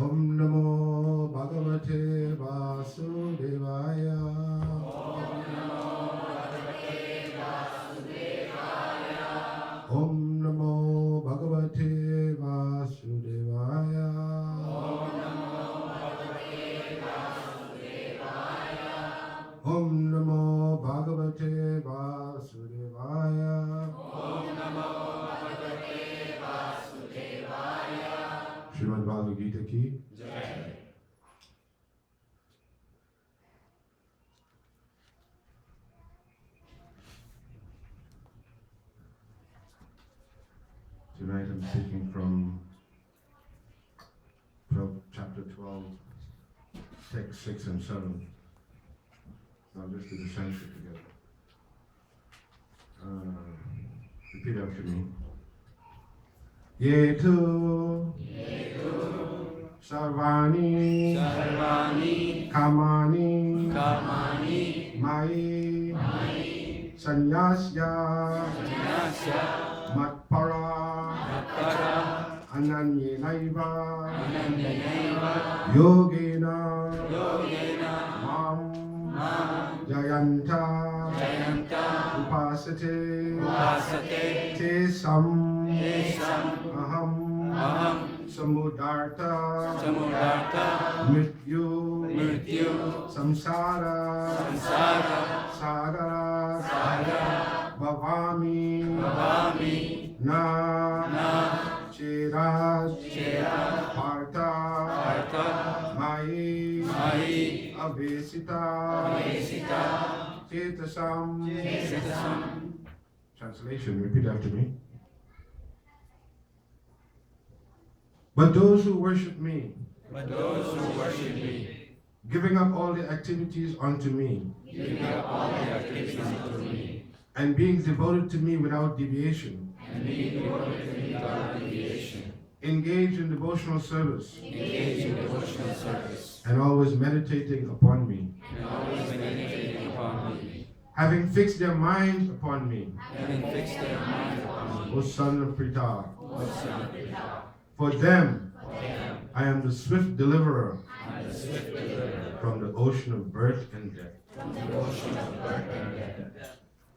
Om Namo Bhagavate Vasudevaya. Om Namo Bhagavate Vasudevaya. Om Namo Bhagavate Vasudevaya. Srimad Bhagavad Gita ki Jai. Tonight I'm speaking from chapter 12, text 6 and 7. So I'll just do the Sanskrit together. Repeat after me. Yetu Sarvani Kamani Mai Sanyasya Matpara Ananyenaiva Yogena Mam Jayanta Upasate Tesam Aham Samudarta Mrityu Samsara Sagara Bhavami Na Chiraj Partha Mai Avesita Chetasam. Translation, repeat after me. But those who worship me, giving up all the activities unto me, and being devoted to me without deviation, engage in devotional service, and always meditating upon me, having fixed their minds upon me, O son of Pritha. For them, I am the swift deliverer from the ocean of birth and death.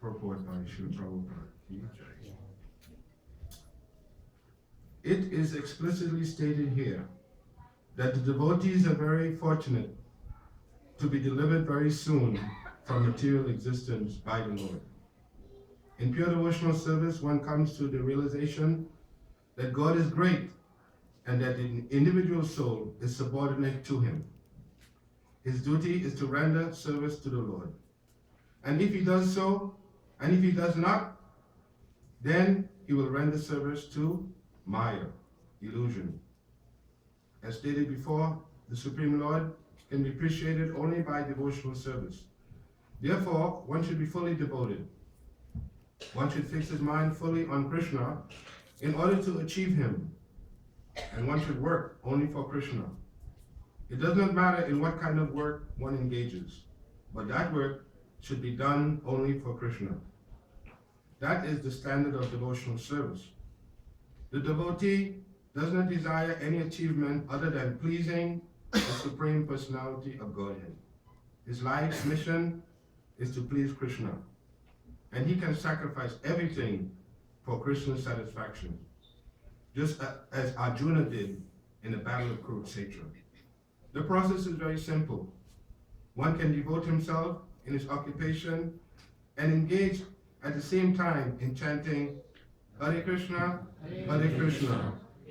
Purport by Srila Prabhupada. It is explicitly stated here that the devotees are very fortunate to be delivered very soon from material existence by the Lord. In pure devotional service, one comes to the realization that God is great and that the individual soul is subordinate to Him. His duty is to render service to the Lord. And if he does so, and if he does not, then he will render service to Maya, illusion. As stated before, the Supreme Lord can be appreciated only by devotional service. Therefore, one should be fully devoted. One should fix his mind fully on Krishna in order to achieve Him. And one should work only for Krishna. It does not matter in what kind of work one engages, but that work should be done only for Krishna. That is the standard of devotional service. The devotee does not desire any achievement other than pleasing the Supreme Personality of Godhead. His life's mission is to please Krishna, and he can sacrifice everything for Krishna's satisfaction, just as Arjuna did in the Battle of Kurukshetra. The process is very simple. One can devote himself in his occupation and engage at the same time in chanting Hare Krishna,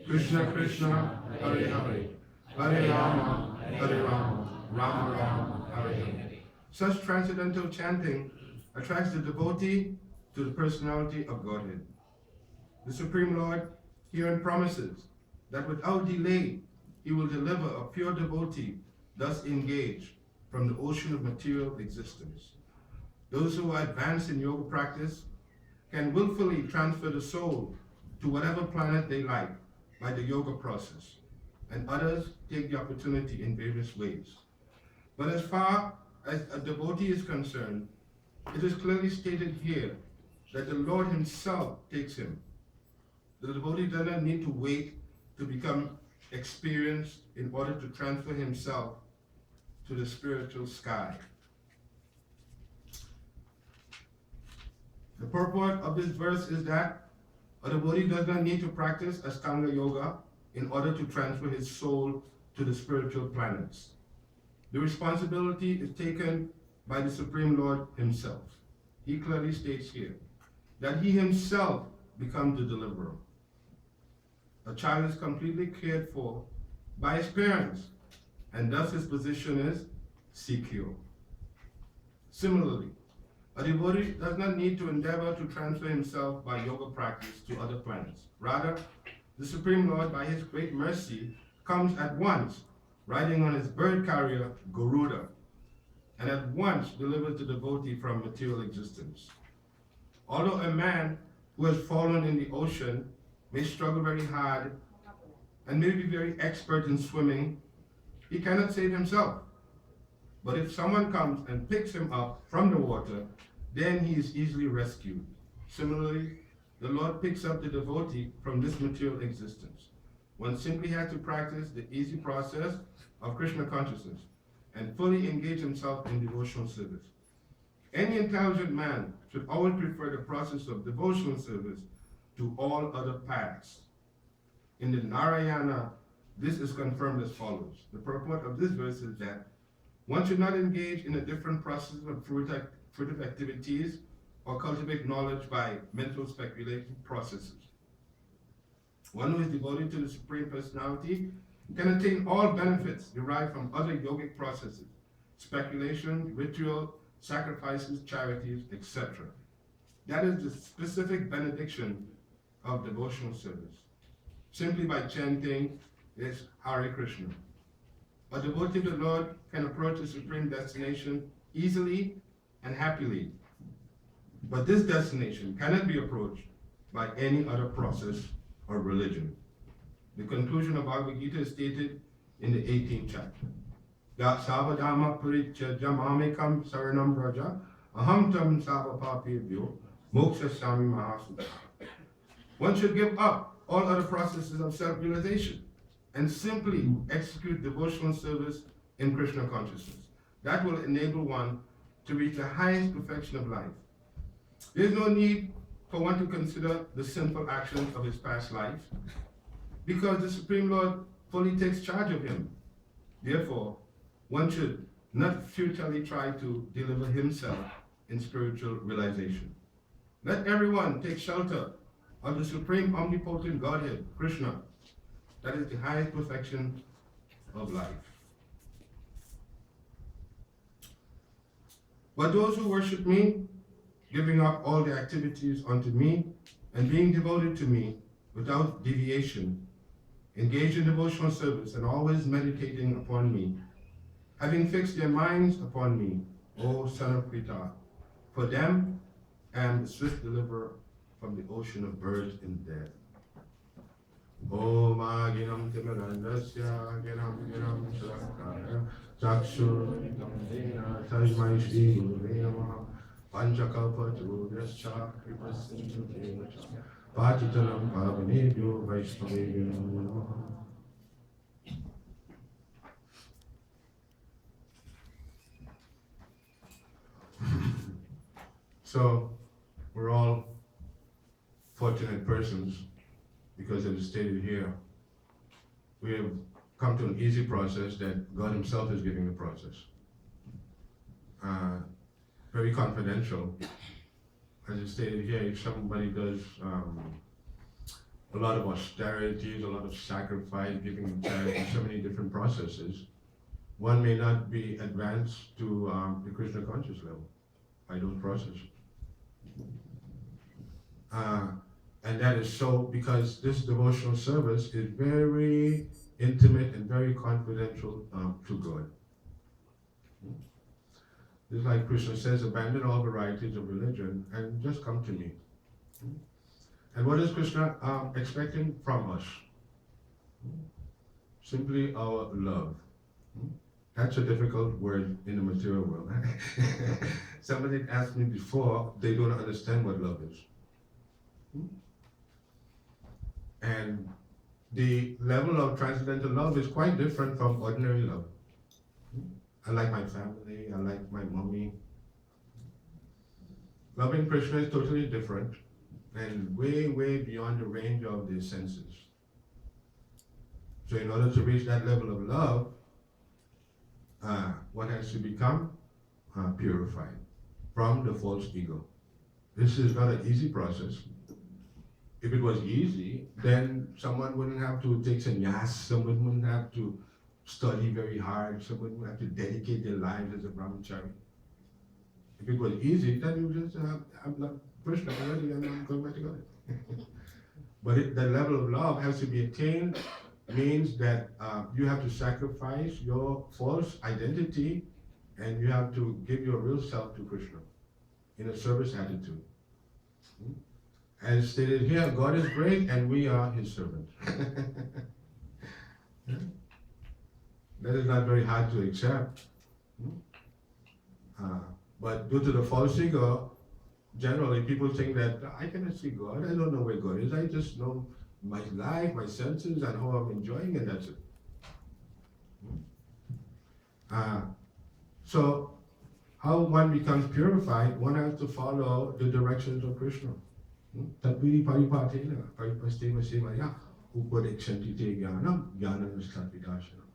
Krishna Krishna, Hare Hare, Hare Rama, Rama Rama, Hare Hare. Such transcendental chanting attracts the devotee to the personality of Godhead. The Supreme Lord herein promises that without delay he will deliver a pure devotee thus engaged from the ocean of material existence. Those who are advanced in yoga practice can willfully transfer the soul to whatever planet they like by the yoga process, and others take the opportunity in various ways. But as far as a devotee is concerned, it is clearly stated here that the Lord himself takes him. The devotee does not need to wait to become experienced in order to transfer himself to the spiritual sky. The purport of this verse is that a devotee does not need to practice Ashtanga Yoga in order to transfer his soul to the spiritual planets. The responsibility is taken by the Supreme Lord himself. He clearly states here that he himself becomes the deliverer. A child is completely cared for by his parents, and thus his position is secure. Similarly, a devotee does not need to endeavor to transfer himself by yoga practice to other planets. Rather, the Supreme Lord, by his great mercy, comes at once, riding on his bird carrier, Garuda, and at once delivers the devotee from material existence. Although a man who has fallen in the ocean may struggle very hard and may be very expert in swimming, he cannot save himself. But if someone comes and picks him up from the water, then he is easily rescued. Similarly, the Lord picks up the devotee from this material existence. One simply has to practice the easy process of Krishna consciousness and fully engage himself in devotional service. Any intelligent man should always prefer the process of devotional service to all other paths. In the Narayana, this is confirmed as follows. The purport of this verse is that one should not engage in a different process of fruitive activities or cultivate knowledge by mental speculative processes. One who is devoted to the Supreme Personality can attain all benefits derived from other yogic processes, speculation, ritual, sacrifices, charities, etc. That is the specific benediction of devotional service. Simply by chanting is Hare Krishna. A devotee of the Lord can approach the supreme destination easily and happily. But this destination cannot be approached by any other process or religion. The conclusion of Bhagavad Gita is stated in the 18th chapter. Savadama puricha jamamekam saranam braja aham tam savapapibhyo mokshasami mahasudha. One should give up all other processes of self-realization and simply execute devotional service in Krishna consciousness. That will enable one to reach the highest perfection of life. There is no need for one to consider the sinful actions of his past life, because the Supreme Lord fully takes charge of him. Therefore, one should not futilely try to deliver himself in spiritual realization. Let everyone take shelter of the Supreme Omnipotent Godhead, Krishna. That is the highest perfection of life. But those who worship me, giving up all their activities unto me, and being devoted to me without deviation, engage in devotional service and always meditating upon me, having fixed their minds upon me, O son of Pritha, for them am the swift deliverer from the ocean of birth and death. Om Aginam Timarandasya Ginam Ginam Salakaya Chakshur Dhamdena Tajmai Shri Gurve Namaha Panchakalpa Turuyascha Kripasintu Devacha Patitanam Pavanebhyo Vaishnavebhyo Namaha. So, we're all fortunate persons because, as stated here, we have come to an easy process that God Himself is giving the process. Very confidential. As it's stated here, if somebody does a lot of austerities, a lot of sacrifice, giving charity, so many different processes, one may not be advanced to the Krishna conscious level by those processes. And that is so because this devotional service is very intimate and very confidential to God. Just like Krishna says, abandon all varieties of religion and just come to me. And what is Krishna expecting from us? Simply our love. That's a difficult word in the material world. Somebody asked me before, they don't understand what love is. And the level of transcendental love is quite different from ordinary love. I like my family, I like my mommy. Loving Krishna is totally different and way, way beyond the range of the senses. So in order to reach that level of love, one has to become purified from the false ego. This is not an easy process. If it was easy, then someone wouldn't have to take sannyas, someone wouldn't have to study very hard, someone wouldn't have to dedicate their lives as a brahmachari. If it was easy, then you just have love Krishna already and I'm going back to God. But the level of love has to be attained, means that you have to sacrifice your false identity and you have to give your real self to Krishna in a service attitude. As stated here, God is great and we are His servants. That is not very hard to accept. But due to the false ego, generally people think that I cannot see God, I don't know where God is, I just know my life, my senses, and how I'm enjoying it, that's it. So, how one becomes purified, one has to follow the directions of Krishna. Tadviri paripatena, paripasteva sevaya, upadekshantite jnanam, jnanam nishtatvidashana.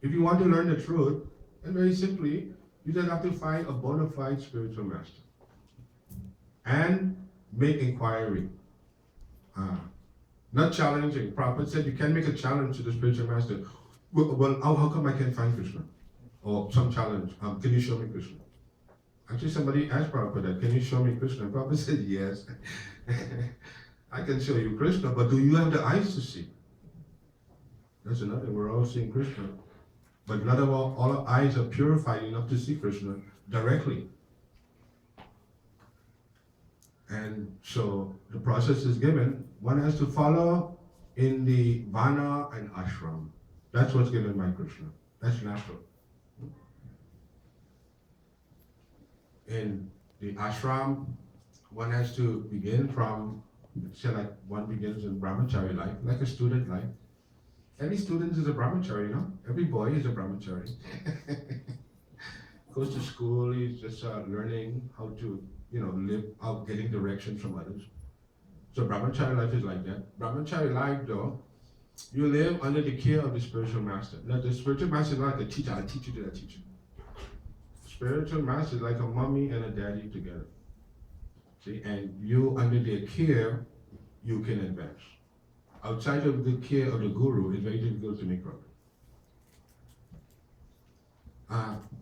If you want to learn the truth, then very simply, you just have to find a bona fide spiritual master. And make inquiry. Not challenging. Prabhupada said you can make a challenge to the spiritual master. Well, how come I can't find Krishna? Or some challenge. Can you show me Krishna? Actually, somebody asked Prabhupada, can you show me Krishna? Prabhupada said, yes. I can show you Krishna, but do you have the eyes to see? That's another. We're all seeing Krishna. But not all our eyes are purified enough to see Krishna directly. And so the process is given. One has to follow in the vana and ashram. That's what's given by Krishna. That's natural. In the ashram, one has to begin from, say like one begins in brahmachari life, like a student life. Every student is a brahmachari, you know? Every boy is a brahmachari. Goes to school, he's just learning how to, live out, getting directions from others. So brahmachari life is like that. Brahmachari life, though, you live under the care of the spiritual master. Now, the spiritual master is not like a teacher. I teach you, I teach you. Spiritual master is like a mommy and a daddy together. See, and you under their care, you can advance. Outside of the care of the guru, it's very difficult to make progress.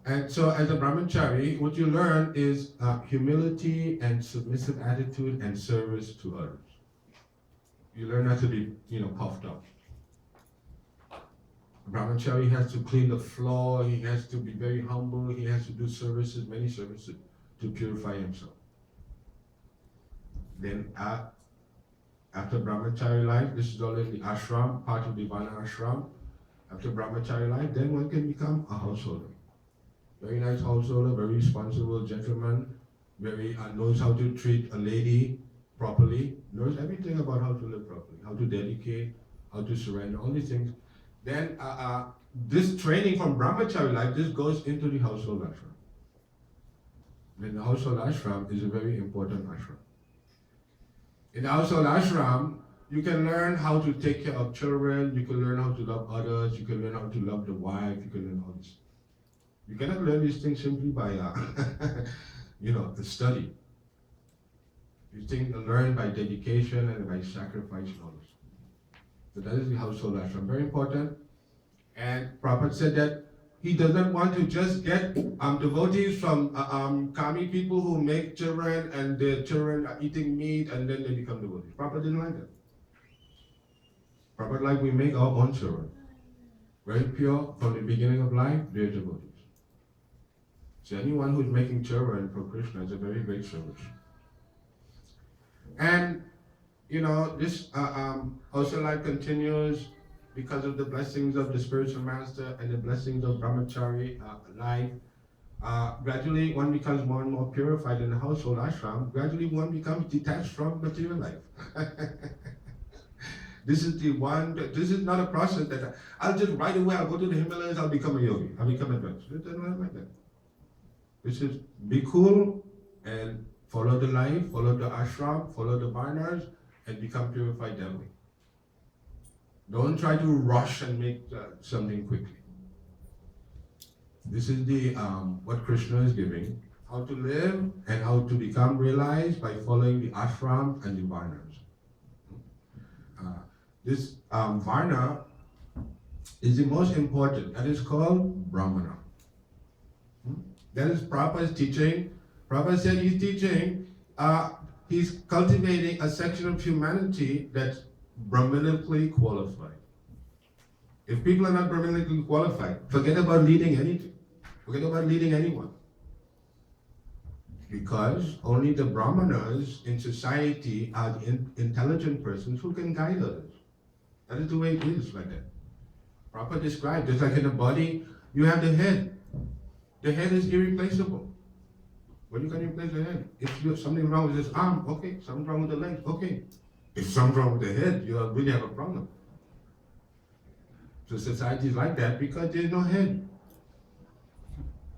And so as a brahmachari, what you learn is humility and submissive attitude and service to others. You learn not to be, puffed up. Brahmachari has to clean the floor, he has to be very humble, he has to do services, many services, to purify himself. Then After brahmachari life, this is already the ashram, part of the Vana ashram. After brahmachari life, then one can become a householder. Very nice householder, very responsible gentleman, very knows how to treat a lady properly, knows everything about how to live properly, how to dedicate, how to surrender, all these things. Then this training from brahmachari life, this goes into the household ashram. Then the household ashram is a very important ashram. In the household ashram, you can learn how to take care of children, you can learn how to love others, you can learn how to love the wife, you can learn all this. You cannot learn these things simply by, the study. These things are learned by dedication and by sacrifice and all this. So that is the household ashram, very important. And Prabhupada said that he does not want to just get devotees from kami people who make children and their children are eating meat and then they become devotees. Prabhupada didn't like that. Prabhupada like we make our own children. Very pure from the beginning of life, they're devotees. So anyone who's making children for Krishna is a very great service. And this also life continues because of the blessings of the spiritual master and the blessings of brahmachari life. Gradually one becomes more and more purified in the household ashram. Gradually one becomes detached from material life. This is not a process that I'll just right away, I'll go to the Himalayas, I'll become a yogi, I'll become advanced. It doesn't work like that. This is be cool and follow the life, follow the ashram, follow the varnas, and become purified that way. Don't try to rush and make something quickly. This is the what Krishna is giving, how to live and how to become realized by following the ashram and the varnas. This varna is the most important. That is called brahmana. That is Prabhupada's teaching. Prabhupada said he's teaching, he's cultivating a section of humanity that's brahmanically qualified. If people are not brahmanically qualified, forget about leading anything. Forget about leading anyone. Because only the brahmanas in society are the intelligent persons who can guide others. That is the way it is like that. Prabhupada described, just like in the body, you have the head. The head is irreplaceable. When you can replace the head? If you have something wrong with this arm, okay. Something wrong with the legs, okay. If something wrong with the head, you really have a problem. So society is like that because there is no head.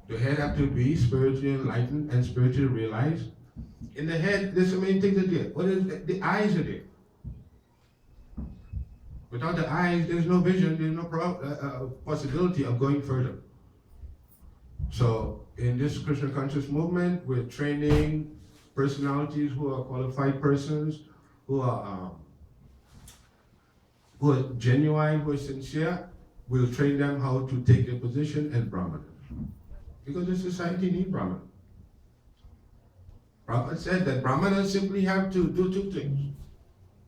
The head have to be spiritually enlightened and spiritually realized. In the head, there's so many things that there. What is the eyes are there? Without the eyes, there's no vision, there's no possibility of going further. So in this Krishna conscious movement, we're training personalities who are qualified persons, who are genuine, who are sincere. We'll train them how to take their position as brahmanas. Because the society needs brahmanas. Prabhupada said that brahmanas simply have to do two things.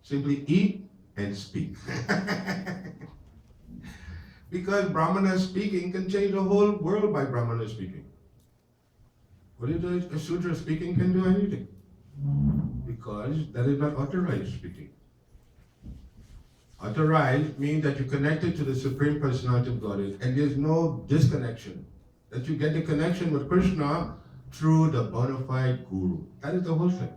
Simply eat and speak. Because brahmana speaking can change the whole world by brahmana speaking. What is a Sudra speaking can do anything. Because that is not authorized speaking. Authorized means that you're connected to the Supreme Personality of Godhead and there's no disconnection. That you get the connection with Krishna through the bona fide Guru. That is the whole thing.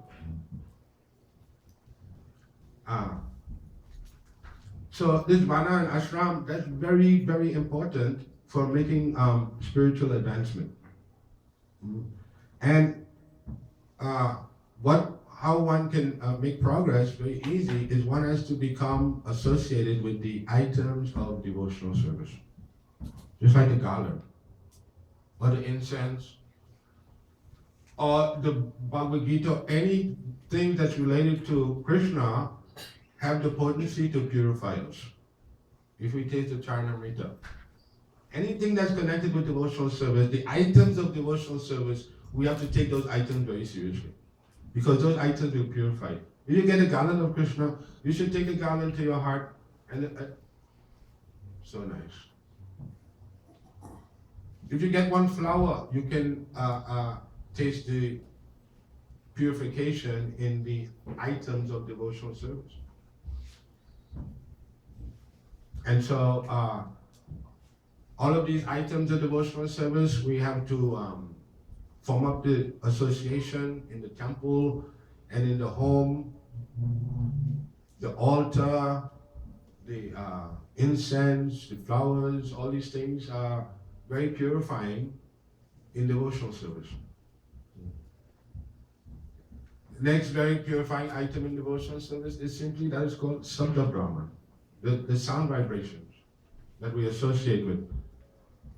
So this Vana and Ashram, that's very, very important for making spiritual advancement. And how one can make progress very easy is one has to become associated with the items of devotional service. Just like the garland, or the incense, or the Bhagavad Gita, anything that's related to Krishna have the potency to purify us. If we take the Charnamrita, anything that's connected with devotional service, the items of devotional service, we have to take those items very seriously. Because those items will purify. If you get a garland of Krishna, you should take a garland to your heart and so nice. If you get one flower, you can taste the purification in the items of devotional service. And so all of these items of devotional service, we have to form up the association in the temple and in the home, the altar, the incense, the flowers, all these things are very purifying in devotional service. Next very purifying item in devotional service is simply that is called Sabda Brahman, the sound vibrations that we associate with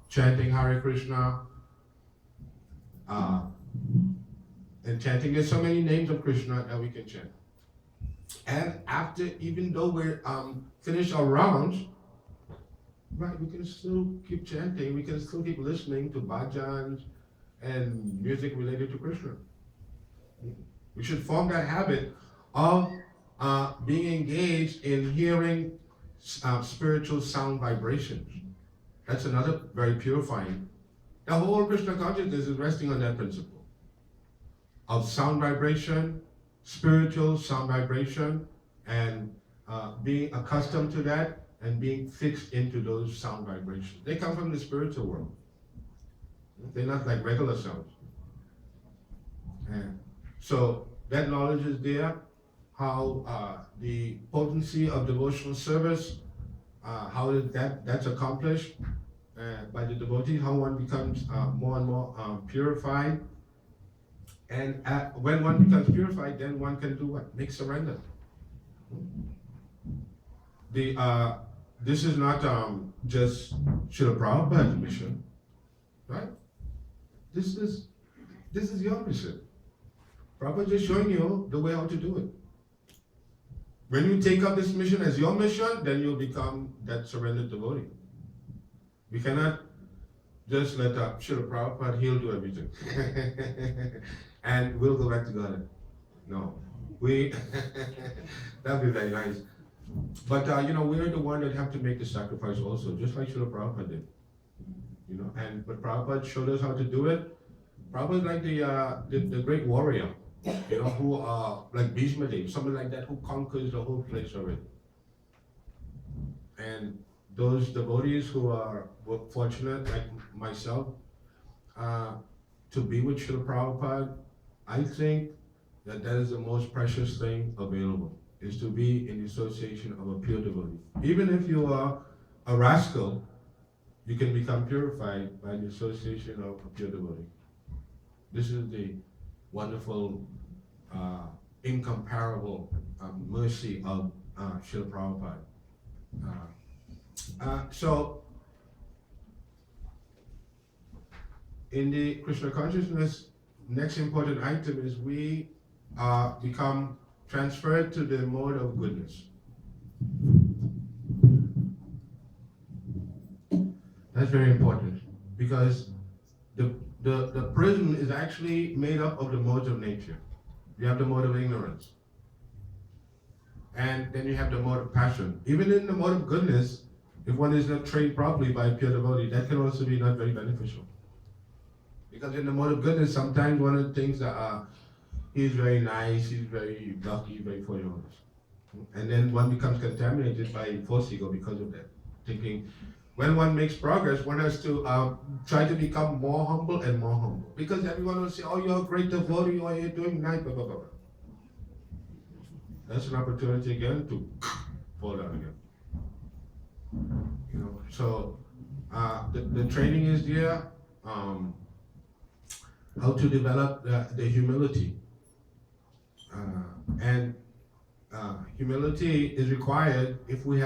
chanting Hare Krishna, and chanting. There's so many names of Krishna that we can chant. And after, even though we're finished our rounds, right, we can still keep chanting, we can still keep listening to bhajans and music related to Krishna. We should form that habit of being engaged in hearing spiritual sound vibrations. That's another very purifying. The whole Krishna consciousness is resting on that principle of sound vibration, spiritual sound vibration, and being accustomed to that and being fixed into those sound vibrations. They come from the spiritual world. They're not like regular sounds. So that knowledge is there, how the potency of devotional service, how that's accomplished by the devotee, how one becomes more and more purified. And when one becomes purified, then one can do what? Make surrender. This is not just Srila Prabhupada's mission, right? This is your mission. Prabhupada is just showing you the way how to do it. When you take up this mission as your mission, then you'll become that surrendered devotee. We cannot just let Srila Prabhupada, he'll do everything. And we'll go back to God. No. That'd be very nice. But we're the one that have to make the sacrifice also, just like Srila Prabhupada did. But Prabhupada showed us how to do it. Prabhupada is like the great warrior, who like Bhishma Dev, something like that, who conquers the whole place already. And those devotees who are fortunate, like myself, to be with Srila Prabhupada, I think that is the most precious thing available, is to be in the association of a pure devotee. Even if you are a rascal, you can become purified by the association of a pure devotee. This is the wonderful, incomparable mercy of Srila Prabhupada. So, in the Krishna consciousness, next important item is we become transferred to the mode of goodness. That's very important, because the prison is actually made up of the modes of nature. You have the mode of ignorance, and then you have the mode of passion. Even in the mode of goodness, if one is not trained properly by a pure devotee, that can also be not very beneficial. Because in the mode of goodness, sometimes one of the things that he's very nice, he's very lucky, very fortunate. And then one becomes contaminated by false ego because of that. Thinking, when one makes progress, one has to try to become more humble and more humble. Because everyone will say, oh, you're a great devotee, or you're doing nice, blah, blah, blah. That's an opportunity again to fall down again. So the training is there. How to develop the humility. And humility is required if we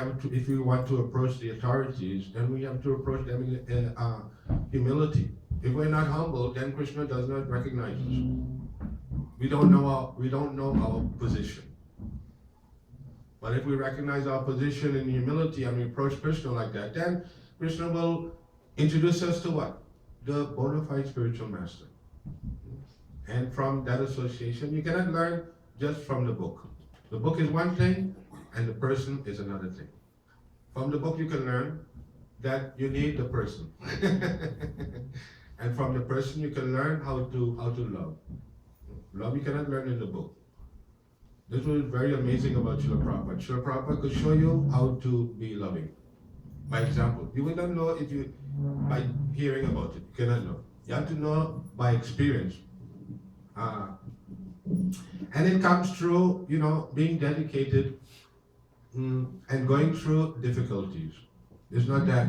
want to approach the authorities, then we have to approach them in humility. If we're not humble, then Krishna does not recognize us. We don't know our position. But if we recognize our position in humility and we approach Krishna like that, then Krishna will introduce us to what? The bona fide spiritual master. And from that association, you cannot learn just from the book. The book is one thing, and the person is another thing. From the book, you can learn that you need the person. And from the person, you can learn how to love. Love you cannot learn in the book. This was very amazing about Srila Prabhupada. Srila Prabhupada could show you how to be loving. By example, you will not know if you by hearing about it. You cannot know. You have to know by experience. And it comes through, being dedicated and going through difficulties. It's not that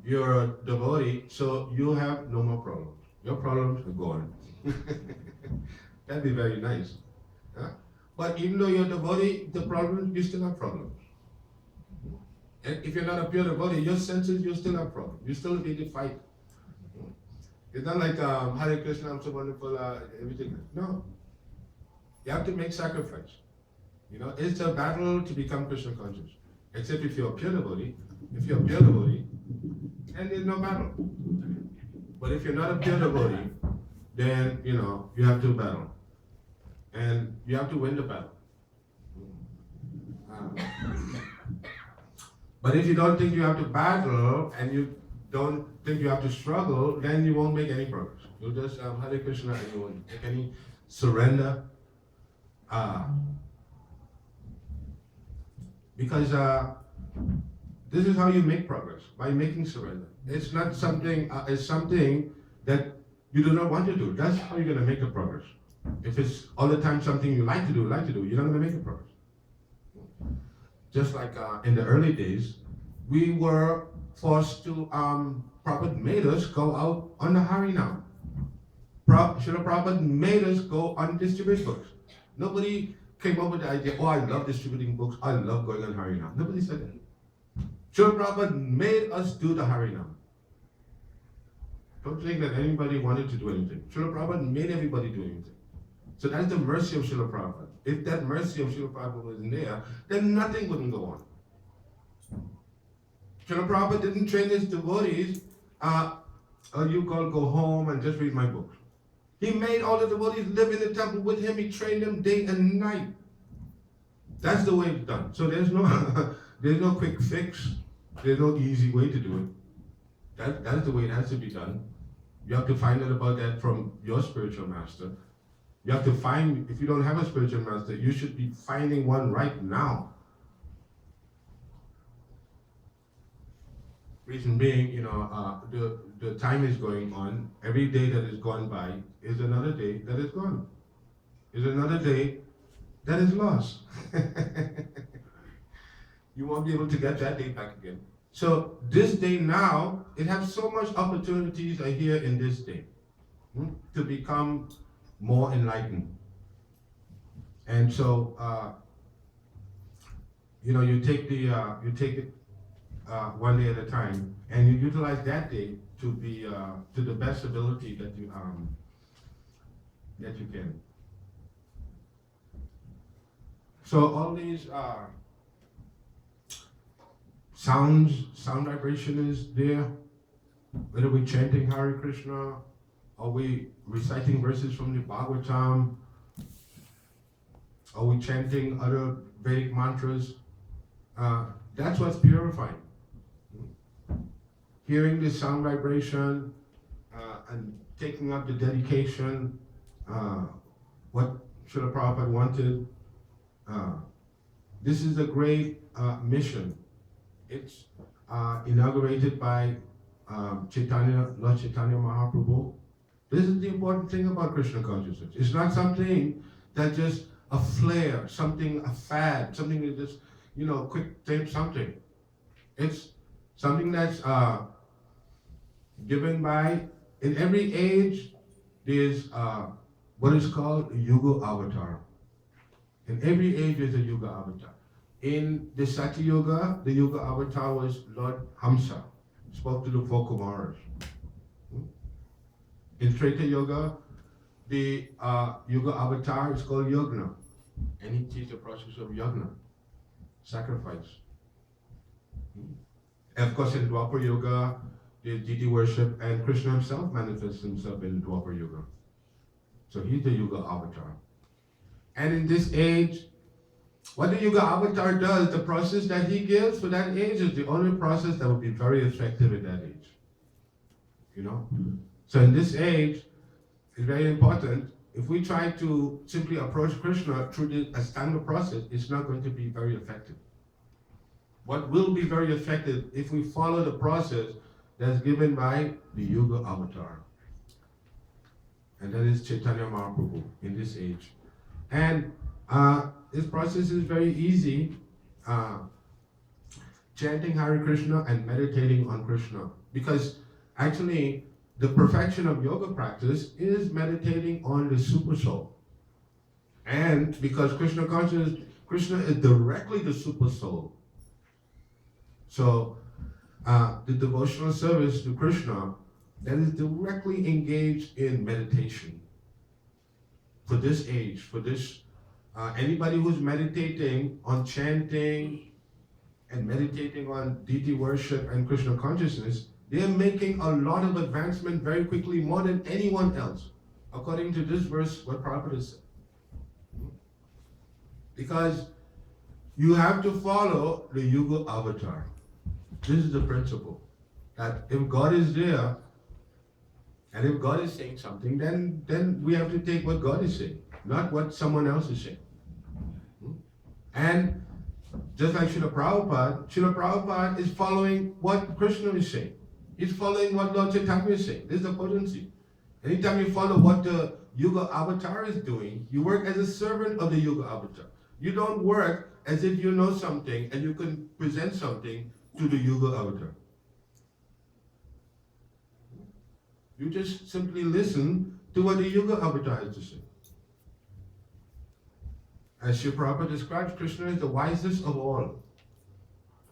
you're a devotee, so you have no more problems. Your problems are gone. That'd be very nice. Huh? But even though you're a devotee, the problems, you still have problems. And if you're not a pure devotee, your senses, you still have problems. You still need to fight. It's not like Hare Krishna, I'm so wonderful, everything. No. You have to make sacrifice. It's a battle to become Krishna conscious. Except if you're a pure devotee, then there's no battle. But if you're not a pure devotee, then, you have to battle. And you have to win the battle. But if you don't think you have to battle, and you don't think you have to struggle, then you won't make any progress. You'll just Hare Krishna and you won't make any surrender. Because this is how you make progress, by making surrender. It's not something, it's something that you do not want to do. That's how you're going to make a progress. If it's all the time something you like to do, you're not going to make a progress. Just like in the early days, we were forced to, Prabhupada made us go out on the Harinam. Srila Prabhupada made us go and distribute books. Nobody came up with the idea, I love distributing books, I love going on Harinam. Nobody said that. Srila Prabhupada made us do the Harinam. Don't think that anybody wanted to do anything. Srila Prabhupada made everybody do anything. So that's the mercy of Srila Prabhupada. If that mercy of Srila Prabhupada wasn't there, then nothing wouldn't go on. Srila Prabhupada didn't train his devotees, you go home and just read my books. He made all the devotees live in the temple with him. He trained them day and night. That's the way it's done. So there's no quick fix. There's no easy way to do it. That's the way it has to be done. You have to find out about that from your spiritual master. You have to find, if you don't have a spiritual master, you should be finding one right now. Reason being, the time is going on. Every day that is gone by is another day that is gone. Is another day that is lost. You won't be able to get that day back again. So this day now, it has so much opportunities are here in this day to become more enlightened. And so, you take it one day at a time, and you utilize that day to be to the best ability that you can. So all these sound vibration is there. Whether we're chanting Hare Krishna, are we reciting verses from the Bhagavatam, are we chanting other Vedic mantras? That's what's purifying. Hearing the sound vibration and taking up the dedication, what Srila Prabhupada wanted. This is a great mission. It's inaugurated by Lord Chaitanya Mahaprabhu. This is the important thing about Krishna consciousness. It's not something that's just a flare, a fad, something that just, quick think something. It's something that's given by, in every age, there's what is called a Yuga avatar. In every age, there's a Yuga avatar. In the Satya Yuga, the Yuga avatar was Lord Hamsa, spoke to the four Kumaras. In Treta Yuga, the Yuga avatar is called Yagna, and he teaches the process of Yagna, sacrifice. And of course, in Dwapar Yuga, there's deity worship, and Krishna himself manifests himself in Dwapar Yuga. So he's the Yuga avatar. And in this age, what the Yuga avatar does, the process that he gives for that age is the only process that will be very effective in that age. So in this age, it's very important. If we try to simply approach Krishna through a standard process, it's not going to be very effective. what will be very effective if we follow the process that's given by the Yuga Avatar. And that is Chaitanya Mahaprabhu in this age. And this process is very easy. Chanting Hare Krishna and meditating on Krishna. Because actually, the perfection of yoga practice is meditating on the super soul. And because Krishna consciousness, Krishna is directly the super soul. So, the devotional service to Krishna that is directly engaged in meditation. For this age, for this, anybody who's meditating on chanting and meditating on deity worship and Krishna consciousness, they're making a lot of advancement very quickly, more than anyone else, according to this verse, what Prabhupada said. Because you have to follow the Yuga Avatar. This is the principle. That if God is there, and if God is saying something, then we have to take what God is saying, not what someone else is saying. And just like Srila Prabhupada is following what Krishna is saying. He's following what Lord Chaitanya is saying. This is the potency. Anytime you follow what the Yuga Avatar is doing, you work as a servant of the Yuga Avatar. You don't work as if you know something and you can present something to the Yuga Avatar. You just simply listen to what the Yuga Avatar has to say. As Srila Prabhupada describes, Krishna is the wisest of all.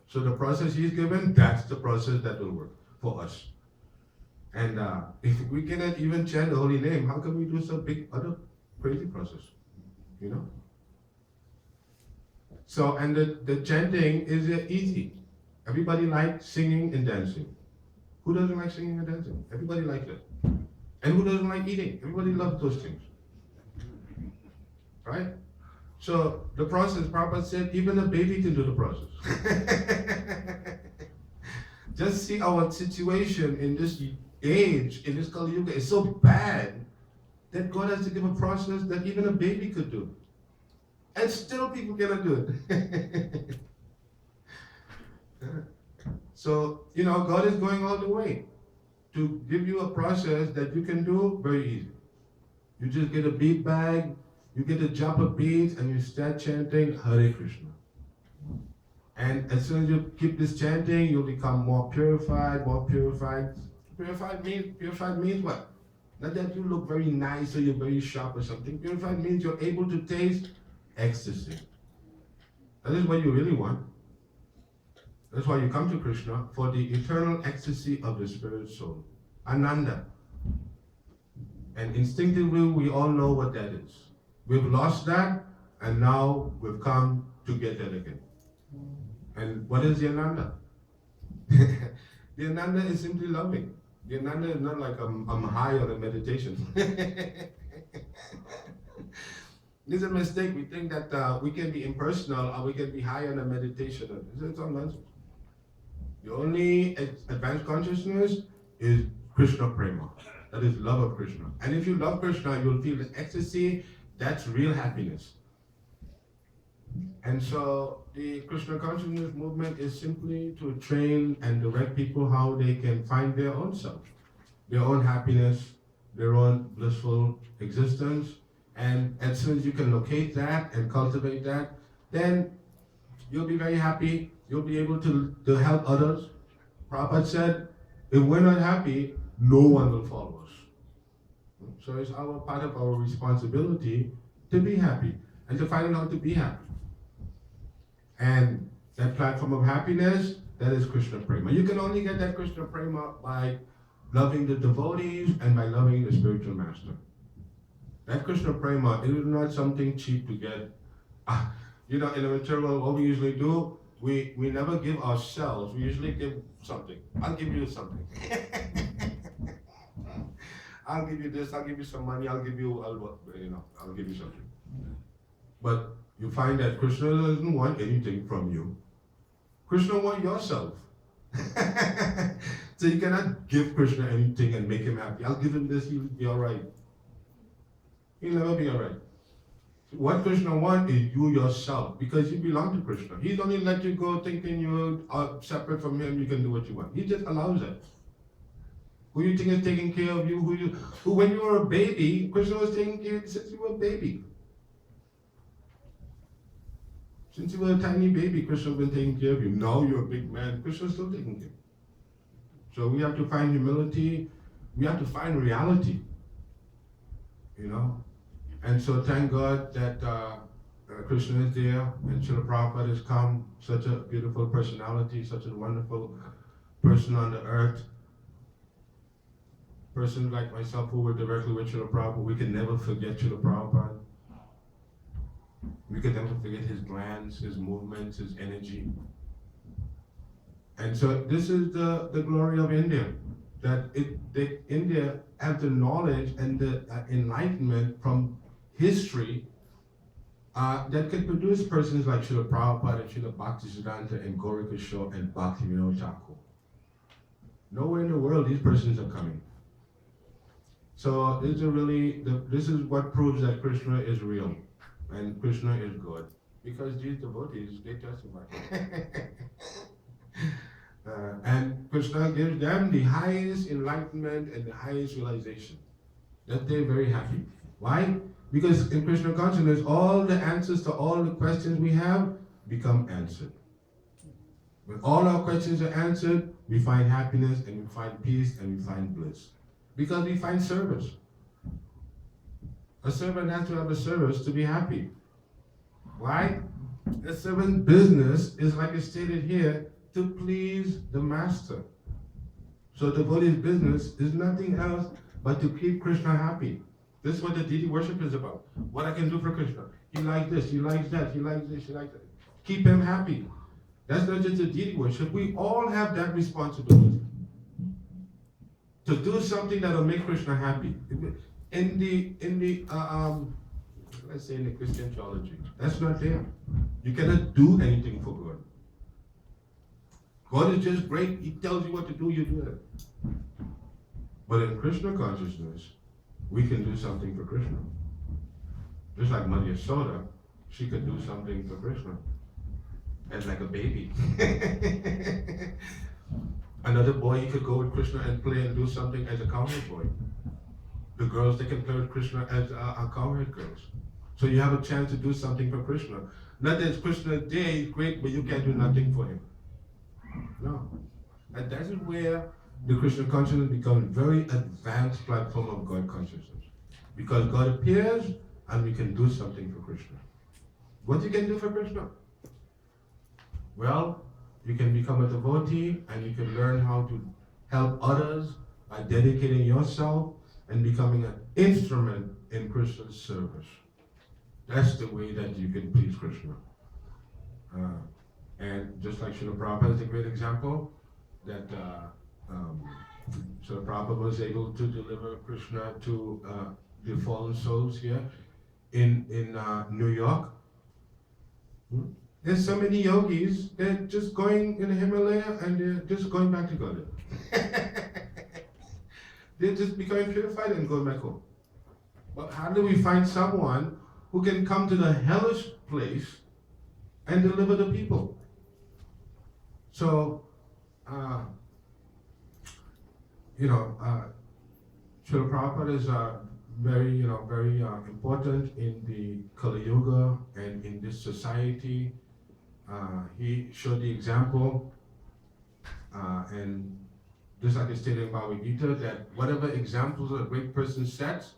So the process he's given, that's the process that will work for us. And if we cannot even chant the holy name, how can we do some big other crazy process? You know? So, and the chanting is easy. Everybody likes singing and dancing. Who doesn't like singing and dancing? Everybody likes it. And who doesn't like eating? Everybody loves those things. Right? So the process, Prabhupada said, even a baby can do the process. Just see our situation in this age, in this Kali Yuga, is so bad that God has to give a process that even a baby could do. And still people cannot do it. So, God is going all the way to give you a process that you can do very easy. You just get a bead bag, you get a jar of beads, and you start chanting Hare Krishna. And as soon as you keep this chanting, you'll become more purified, more purified. Purified means what? Not that you look very nice or you're very sharp or something. Purified means you're able to taste ecstasy. That is what you really want. That's why you come to Krishna, for the eternal ecstasy of the spirit soul. Ananda. And instinctively, we all know what that is. We've lost that, and now we've come to get that again. And what is the Ananda? The Ananda is simply loving. The Ananda is not like I'm high on a meditation. This is a mistake. We think that we can be impersonal or we can be high on a meditation. It's all nonsense. The only advanced consciousness is Krishna Prema. That is love of Krishna. And if you love Krishna, you'll feel the ecstasy. That's real happiness. And so the Krishna consciousness movement is simply to train and direct people how they can find their own self, their own happiness, their own blissful existence. And as soon as you can locate that and cultivate that, then you'll be very happy. You'll be able to help others. Prabhupada said, if we're not happy, no one will follow us. So it's part of our responsibility to be happy and to find out how to be happy. And that platform of happiness, that is Krishna Prema. You can only get that Krishna Prema by loving the devotees and by loving the spiritual master. That Krishna Prema is not something cheap to get. In the material world, what we usually do, we never give ourselves. We usually give something. I'll give you something. I'll give you this. I'll give you some money. I'll give you something. But you find that Krishna doesn't want anything from you. Krishna wants yourself. So you cannot give Krishna anything and make him happy. I'll give him this. He'll be all right. He'll never be all right. What Krishna wants is you yourself, because you belong to Krishna. He don't let you go thinking you're separate from him, you can do what you want. He just allows it. Who you think is taking care of you, who when you were a baby, Krishna was taking care of you since you were a baby. Since you were a tiny baby, Krishna has been taking care of you. Now you're a big man, Krishna's still taking care of you. So we have to find humility, we have to find reality, you know. And so thank God that Krishna is there, and Srila Prabhupada has come, such a beautiful personality, such a wonderful person on the earth. Persons like myself who were directly with Srila Prabhupada, we can never forget Srila Prabhupada. We can never forget his glance, his movements, his energy. And so this is the glory of India, that India has the knowledge and the enlightenment from history that can produce persons like Srila Prabhupada and Srila Bhaktisiddhanta and Gaurikishore and Bhaktivinoda Thakur. Nowhere in the world these persons are coming. So this is what proves that Krishna is real and Krishna is good, because these devotees, they testify. And Krishna gives them the highest enlightenment and the highest realization, that they're very happy. Why? Because in Krishna consciousness, all the answers to all the questions we have become answered. When all our questions are answered, we find happiness and we find peace and we find bliss. Because we find service. A servant has to have a service to be happy. Why? A servant's business is, like it's stated here, to please the master. So the devotee's business is nothing else but to keep Krishna happy. This is what the deity worship is about. What I can do for Krishna. He likes this, he likes that, he likes this, he likes that. Keep him happy. That's not just the deity worship. We all have that responsibility. To do something that will make Krishna happy. In the let's say in the Christian theology, that's not there. You cannot do anything for God. God is just great. He tells you what to do, you do it. But in Krishna consciousness, we can do something for Krishna. Just like Mother Yasoda, she could do something for Krishna. As like a baby. Another boy, he could go with Krishna and play and do something as a cowherd boy. The girls, they can play with Krishna as cowherd girls. So you have a chance to do something for Krishna. Not that it's Krishna's day, great, but you can't do nothing for him. No. And that is where the Krishna consciousness becomes a very advanced platform of God consciousness. Because God appears and we can do something for Krishna. What you can do for Krishna? Well, you can become a devotee and you can learn how to help others by dedicating yourself and becoming an instrument in Krishna's service. That's the way that you can please Krishna. And just like Srila Prabhupada is a great example, that Srila Prabhupada was able to deliver Krishna to the fallen souls here in New York. There's so many yogis, they're just going in the Himalaya and they're just going back to God. They're just becoming purified and going back home. But how do we find someone who can come to the hellish place and deliver the people? So, Srila Prabhupada is very important in the Kali Yuga and in this society. He showed the example, and just like it's stated in Bhagavad Gita, that whatever examples a great person sets,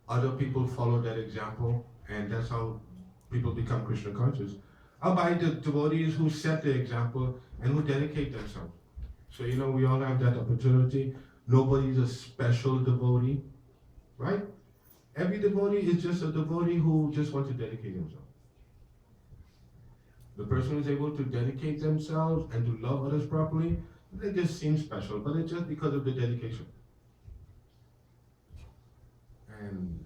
other people follow that example, and that's how people become Krishna conscious. By the devotees who set the example and who dedicate themselves. So we all have that opportunity. Nobody's a special devotee, right? Every devotee is just a devotee who just wants to dedicate himself. The person who is able to dedicate themselves and to love others properly, they just seem special, but it's just because of the dedication. And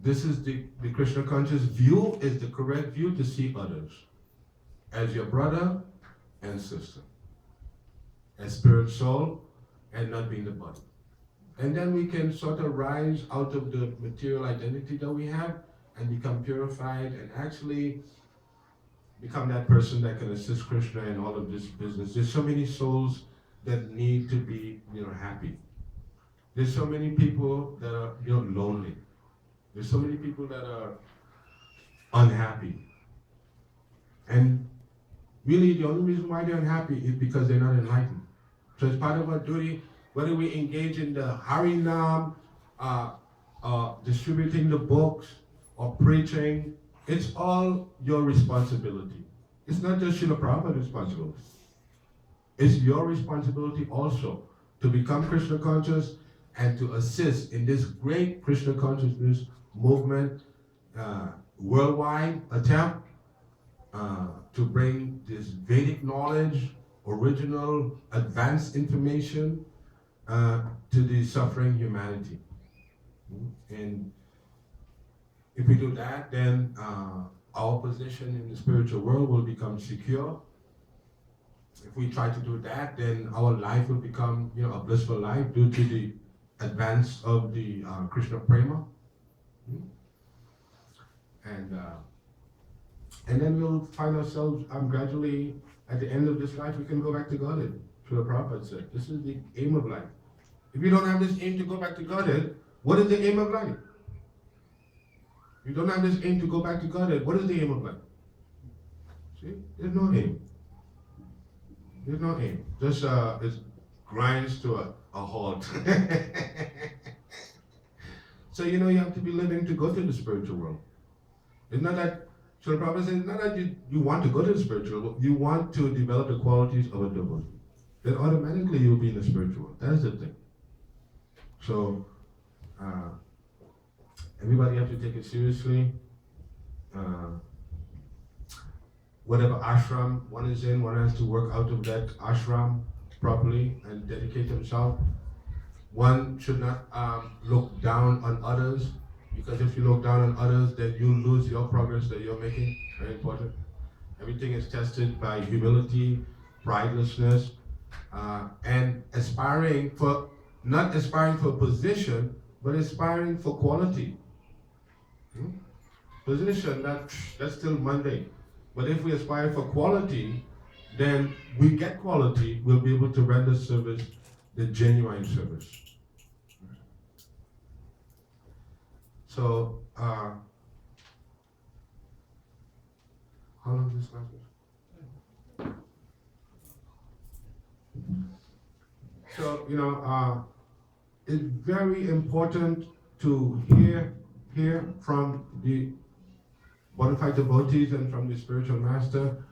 this is the Krishna conscious view, is the correct view to see others as your brother and sister, as spirit soul, and not being the body. And then we can sort of rise out of the material identity that we have and become purified and actually become that person that can assist Krishna in all of this business. There's so many souls that need to be, happy. There's so many people that are, lonely. There's so many people that are unhappy. And really, the only reason why they're unhappy is because they're not enlightened. So it's part of our duty, whether we engage in the Harinam, distributing the books, or preaching, it's all your responsibility. It's not just Srila Prabhupada's responsibility. It's your responsibility also to become Krishna conscious and to assist in this great Krishna consciousness movement, worldwide attempt to bring this Vedic knowledge, original, advanced information to the suffering humanity. And if we do that, then our position in the spiritual world will become secure. If we try to do that, then our life will become, a blissful life due to the advance of the Krishna Prema. And then we'll find ourselves gradually, at the end of this life, we can go back to Godhead. Srila Prabhupada said, this is the aim of life. If you don't have this aim to go back to Godhead, what is the aim of life? If you don't have this aim to go back to Godhead, what is the aim of life? See, there's no aim. There's no aim. Just it grinds to a halt. So you have to be living to go to the spiritual world. It's not that, so the Prabhupada says, it's not that you want to go to the spiritual world, you want to develop the qualities of a devotee. Then automatically you'll be in the spiritual world. That is the thing. So everybody has to take it seriously. Whatever ashram one is in, one has to work out of that ashram properly and dedicate himself. One should not look down on others, because if you look down on others, then you lose your progress that you're making. Very important. Everything is tested by humility, pridelessness, and not aspiring for position, but aspiring for quality. Position, that's still mundane. But if we aspire for quality, then we get quality, we'll be able to render service, the genuine service. So, how long is this last? So, it's very important to hear from the bona fide devotees and from the spiritual master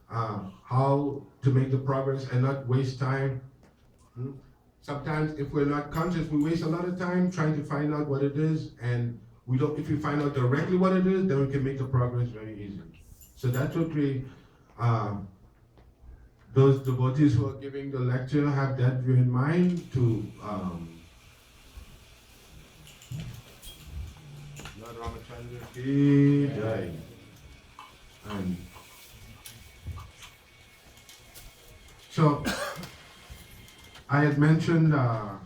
how to make the progress and not waste time. Sometimes if we're not conscious, we waste a lot of time trying to find out what it is, and if we find out directly what it is, then we can make the progress very easily. So that's what those devotees who are giving the lecture have that view in mind to Lord Ramachandra ki jai. So I had mentioned the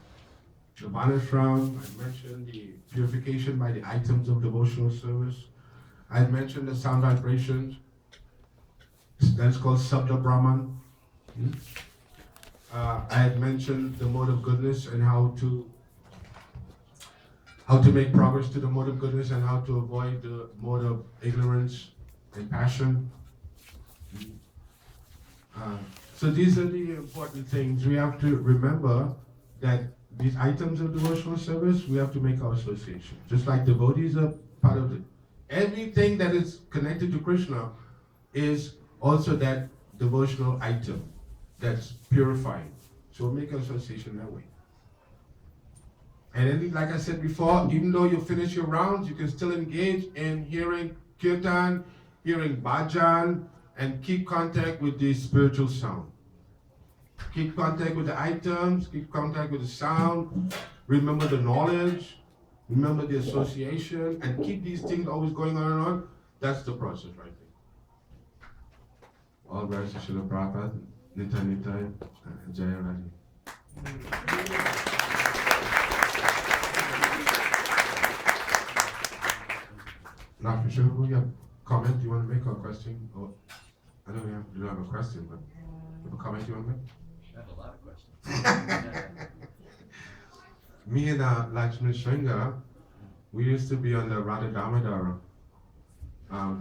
Vanashram, I mentioned the purification by the items of devotional service. I had mentioned the sound vibrations. That's called Sabda Brahman. I had mentioned the mode of goodness and how to make progress to the mode of goodness and how to avoid the mode of ignorance and passion. So these are the important things. We have to remember that these items of devotional service, we have to make our association. Just like devotees are part of it. Everything that is connected to Krishna is also that devotional item that's purifying. So we'll make an association that way. And then, like I said before, even though you finish your rounds, you can still engage in hearing kirtan, hearing bhajan, and keep contact with the spiritual sound. Keep contact with the items, keep contact with the sound, remember the knowledge, remember the association, and keep these things always going on and on. That's the process right there. All rise to Srila Prabhupada, Nitai Nitai, Jaya Raji. Mr. Who you have a comment you want to make or a question? Or I don't have a question, but you have a comment you want to make? I have a lot of questions. Me and Lakshmi Shringa, we used to be on the Radha Damodar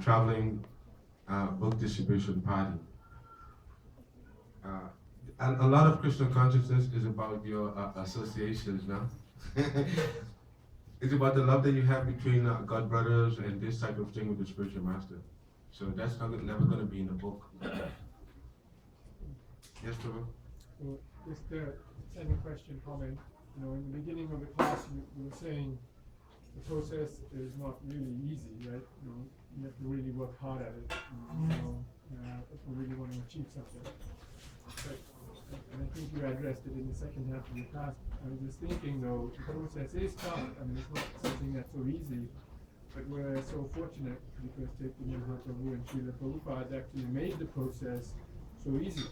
traveling book distribution party. A lot of Krishna consciousness is about your associations now. It's about the love that you have between God brothers and this type of thing with the spiritual master. So that's never going to be in the book. Yes, Prabhu? So just a second question, comment. In the beginning of the class, you were saying the process is not really easy, right? You have to really work hard at it. If you really want to achieve something. And I think you addressed it in the second half of the class. I was just thinking, though, the process is tough. I mean, it's not something that's so easy. But we're so fortunate because Chaitanya Mahaprabhu and Srila Prabhupada actually made the process so easy,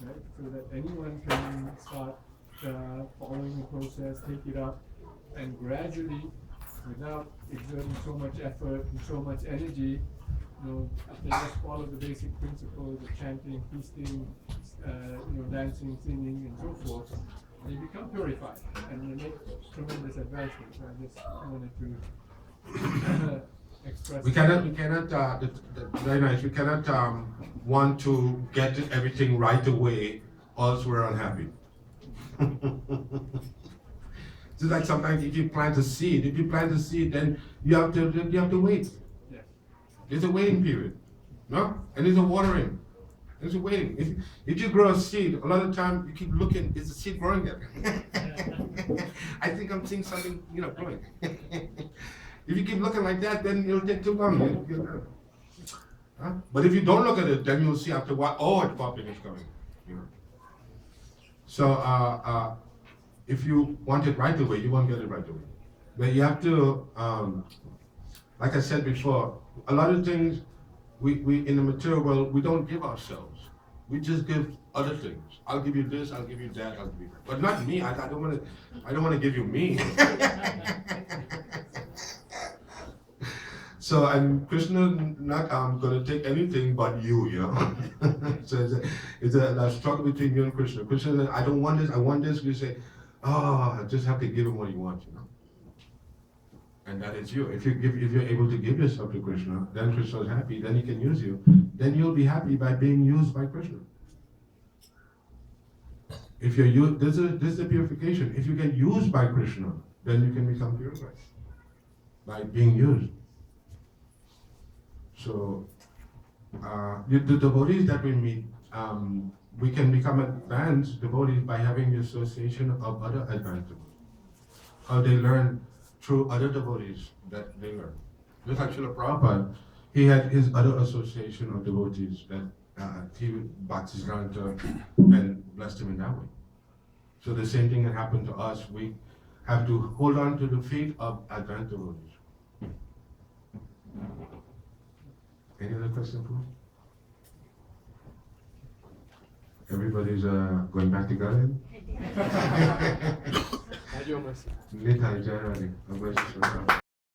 right? So that anyone can start following the process, take it up, and gradually, without exerting so much effort and so much energy, if they just follow the basic principles of chanting, feasting, dancing, singing, and so forth, they become purified and they make tremendous advancements. So I just wanted to express. We cannot. Very nice. We cannot want to get everything right away, or else we're unhappy. Just like sometimes if you plant a seed, then you have to wait. Yes. There's a waiting period, no? And there's a watering. There's a waiting. If you grow a seed, a lot of time you keep looking. Is the seed growing yet? I think I'm seeing something, growing. If you keep looking like that, then it'll take too long. But if you don't look at it, then you'll see after a while. Oh, it's popping, it's coming. So if you want it right away, you won't get it right away. But you have to, like I said before, a lot of things we in the material world, we don't give ourselves. We just give other things. I'll give you this, I'll give you that, I'll give you that. But not me. I don't want to give you me. So, and Krishna not going to take anything but you, So it's a struggle between you and Krishna. Krishna says, I don't want this, I want this. You say, I just have to give him what you want, And that is you. If you're able to give yourself to Krishna, then Krishna is happy, then he can use you. Then you'll be happy by being used by Krishna. If you're used, this is the purification. If you get used by Krishna, then you can become purified by being used. So, the devotees that we meet, we can become advanced devotees by having the association of other advanced devotees. How they learn through other devotees that they learn. Just like Srila Prabhupada, he had his other association of devotees that he Bhaktisiddhanta and blessed him in that way. So the same thing that happened to us, we have to hold on to the feet of advanced devotees. Any other question for me? Everybody's going back to garden? Nitai Jayarani.